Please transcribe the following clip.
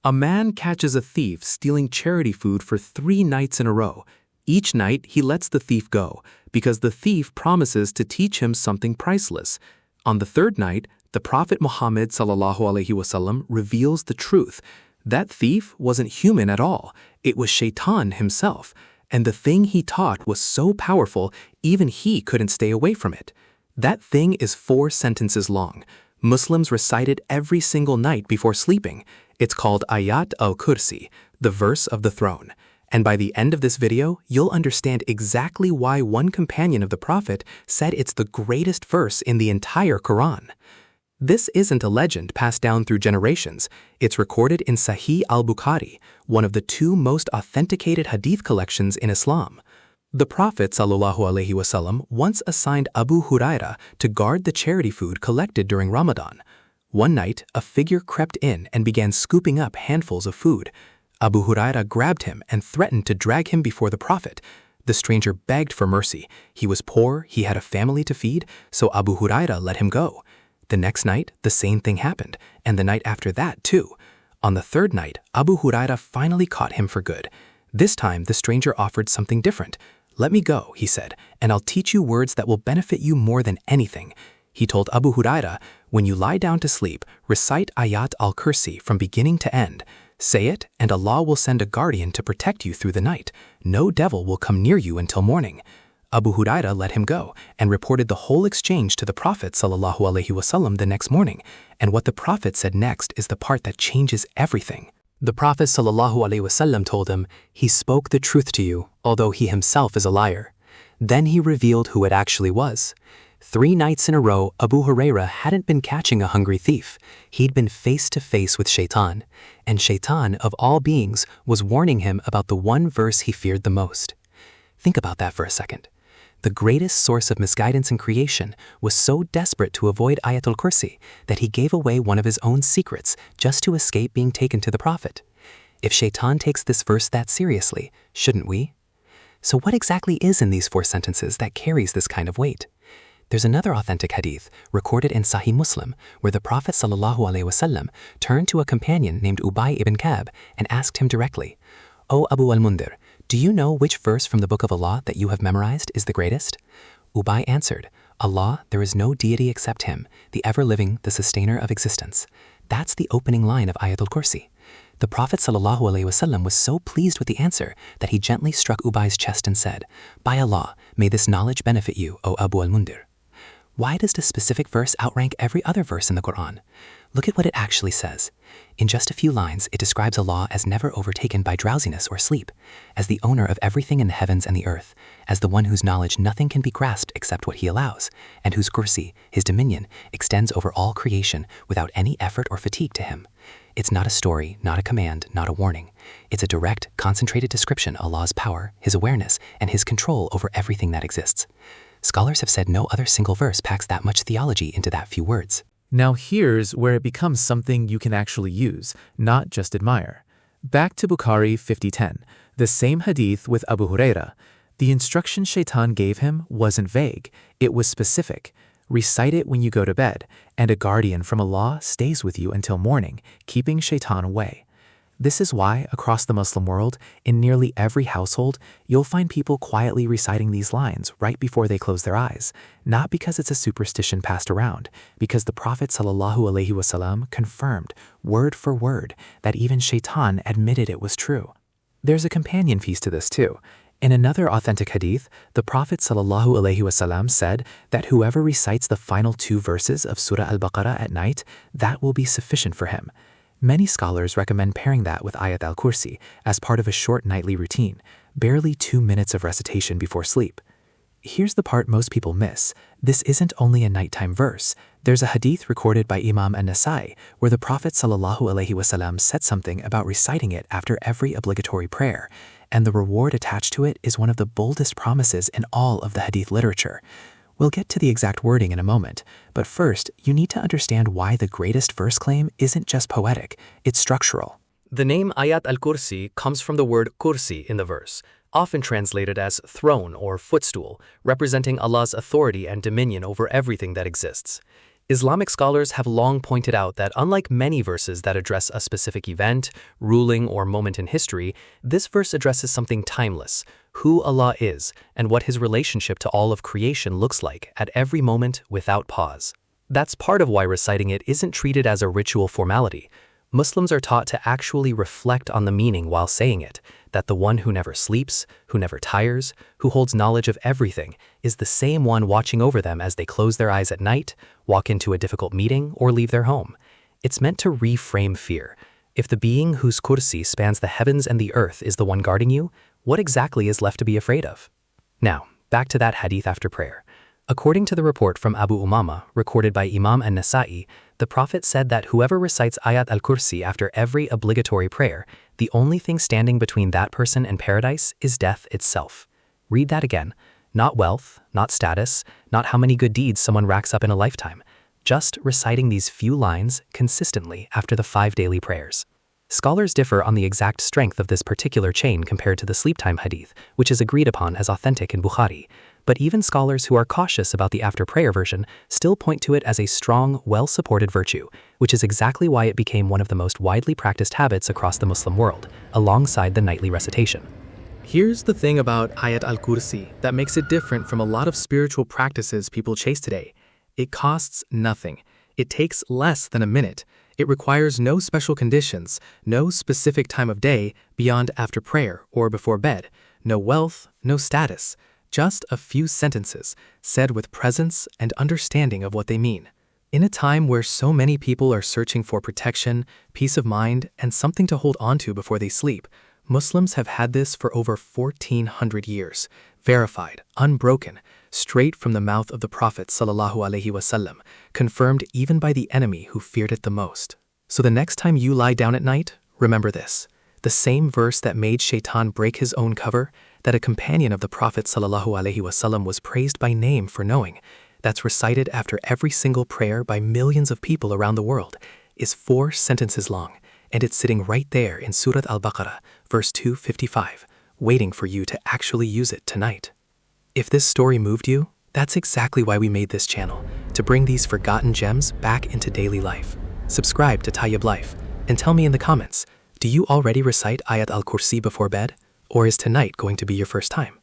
A man catches a thief stealing charity food for 3 nights in a row. Each night, he lets the thief go because the thief promises to teach him something priceless. On the 3rd night, the Prophet Muhammad ﷺ reveals the truth. That thief wasn't human at all. It was Shaytan himself. And the thing he taught was so powerful, even he couldn't stay away from it. That thing is 4 sentences long. Muslims recite it every single night before sleeping. It's called Ayat al-Kursi, the verse of the throne. And by the end of this video, you'll understand exactly why one companion of the Prophet said it's the greatest verse in the entire Quran. This isn't a legend passed down through generations. It's recorded in Sahih al-Bukhari, one of the 2 most authenticated hadith collections in Islam. The Prophet ﷺ once assigned Abu Huraira to guard the charity food collected during Ramadan. One night, a figure crept in and began scooping up handfuls of food. Abu Huraira grabbed him and threatened to drag him before the Prophet. The stranger begged for mercy. He was poor, he had a family to feed, so Abu Huraira let him go. The next night, the same thing happened, and the night after that too. On the 3rd night, Abu Huraira finally caught him for good. This time, the stranger offered something different. "Let me go," he said, "and I'll teach you words that will benefit you more than anything." He told Abu Huraira, "When you lie down to sleep, recite Ayat al-Kursi from beginning to end. Say it, and Allah will send a guardian to protect you through the night. No devil will come near you until morning." Abu Huraira let him go and reported the whole exchange to the Prophet ﷺ the next morning. And what the Prophet said next is the part that changes everything. The Prophet ﷺ told him, "He spoke the truth to you, although he himself is a liar." Then he revealed who it actually was. 3 nights in a row, Abu Huraira hadn't been catching a hungry thief. He'd been face to face with Shaytan. And Shaytan, of all beings, was warning him about the one verse he feared the most. Think about that for a second. The greatest source of misguidance in creation was so desperate to avoid Ayat al-Kursi that he gave away one of his own secrets just to escape being taken to the Prophet. If Shaytan takes this verse that seriously, shouldn't we? So what exactly is in these 4 sentences that carries this kind of weight? There's another authentic hadith recorded in Sahih Muslim where the Prophet ﷺ turned to a companion named Ubay ibn Ka'b and asked him directly, "O Abu al-Mundhir, do you know which verse from the Book of Allah that you have memorized is the greatest?" Ubay answered, "Allah, there is no deity except Him, the ever-living, the sustainer of existence." That's the opening line of Ayat al-Kursi. The Prophet ﷺ was so pleased with the answer that he gently struck Ubay's chest and said, "By Allah, may this knowledge benefit you, O Abu al-Mundhir." Why does this specific verse outrank every other verse in the Quran? Look at what it actually says. In just a few lines, it describes Allah as never overtaken by drowsiness or sleep, as the owner of everything in the heavens and the earth, as the one whose knowledge nothing can be grasped except what He allows, and whose kursi, His dominion, extends over all creation without any effort or fatigue to Him. It's not a story, not a command, not a warning. It's a direct, concentrated description of Allah's power, His awareness, and His control over everything that exists. Scholars have said no other single verse packs that much theology into that few words. Now here's where it becomes something you can actually use, not just admire. Back to Bukhari 50:10, the same hadith with Abu Huraira. The instruction Shaitan gave him wasn't vague, it was specific. Recite it when you go to bed, and a guardian from Allah stays with you until morning, keeping Shaitan away. This is why, across the Muslim world, in nearly every household, you'll find people quietly reciting these lines right before they close their eyes, not because it's a superstition passed around, because the Prophet ﷺ confirmed, word for word, that even Shaitan admitted it was true. There's a companion piece to this too. In another authentic hadith, the Prophet ﷺ said that whoever recites the final 2 verses of Surah Al-Baqarah at night, that will be sufficient for him. Many scholars recommend pairing that with Ayat al-Kursi as part of a short nightly routine, barely 2 minutes of recitation before sleep. Here's the part most people miss. This isn't only a nighttime verse. There's a hadith recorded by Imam an-Nasai where the Prophet ﷺ said something about reciting it after every obligatory prayer, and the reward attached to it is one of the boldest promises in all of the hadith literature. We'll get to the exact wording in a moment, but first, you need to understand why the greatest verse claim isn't just poetic, it's structural. The name Ayat al-Kursi comes from the word kursi in the verse, often translated as throne or footstool, representing Allah's authority and dominion over everything that exists. Islamic scholars have long pointed out that unlike many verses that address a specific event, ruling, or moment in history, this verse addresses something timeless, who Allah is and what His relationship to all of creation looks like at every moment without pause. That's part of why reciting it isn't treated as a ritual formality. Muslims are taught to actually reflect on the meaning while saying it, that the one who never sleeps, who never tires, who holds knowledge of everything, is the same one watching over them as they close their eyes at night, walk into a difficult meeting, or leave their home. It's meant to reframe fear. If the being whose kursi spans the heavens and the earth is the one guarding you, what exactly is left to be afraid of? Now, back to that hadith after prayer. According to the report from Abu Umama, recorded by Imam an-Nasa'i, the Prophet said that whoever recites Ayat al-Kursi after every obligatory prayer, the only thing standing between that person and paradise is death itself. Read that again. Not wealth, not status, not how many good deeds someone racks up in a lifetime. Just reciting these few lines consistently after the 5 daily prayers. Scholars differ on the exact strength of this particular chain compared to the sleep time hadith, which is agreed upon as authentic in Bukhari. But even scholars who are cautious about the after-prayer version still point to it as a strong, well-supported virtue, which is exactly why it became one of the most widely practiced habits across the Muslim world, alongside the nightly recitation. Here's the thing about Ayat al-Kursi that makes it different from a lot of spiritual practices people chase today. It costs nothing. It takes less than a minute. It requires no special conditions, no specific time of day beyond after prayer or before bed, no wealth, no status. Just a few sentences, said with presence and understanding of what they mean. In a time where so many people are searching for protection, peace of mind, and something to hold onto before they sleep, Muslims have had this for over 1400 years, verified, unbroken, straight from the mouth of the Prophet ﷺ, confirmed even by the enemy who feared it the most. So the next time you lie down at night, remember this. The same verse that made Shaytan break his own cover, that a companion of the Prophet ﷺ was praised by name for knowing, that's recited after every single prayer by millions of people around the world, is 4 sentences long, and it's sitting right there in Surah Al-Baqarah, verse 255, waiting for you to actually use it tonight. If this story moved you, that's exactly why we made this channel, to bring these forgotten gems back into daily life. Subscribe to Tayyib Life, and tell me in the comments, do you already recite Ayat al-Kursi before bed? Or is tonight going to be your first time?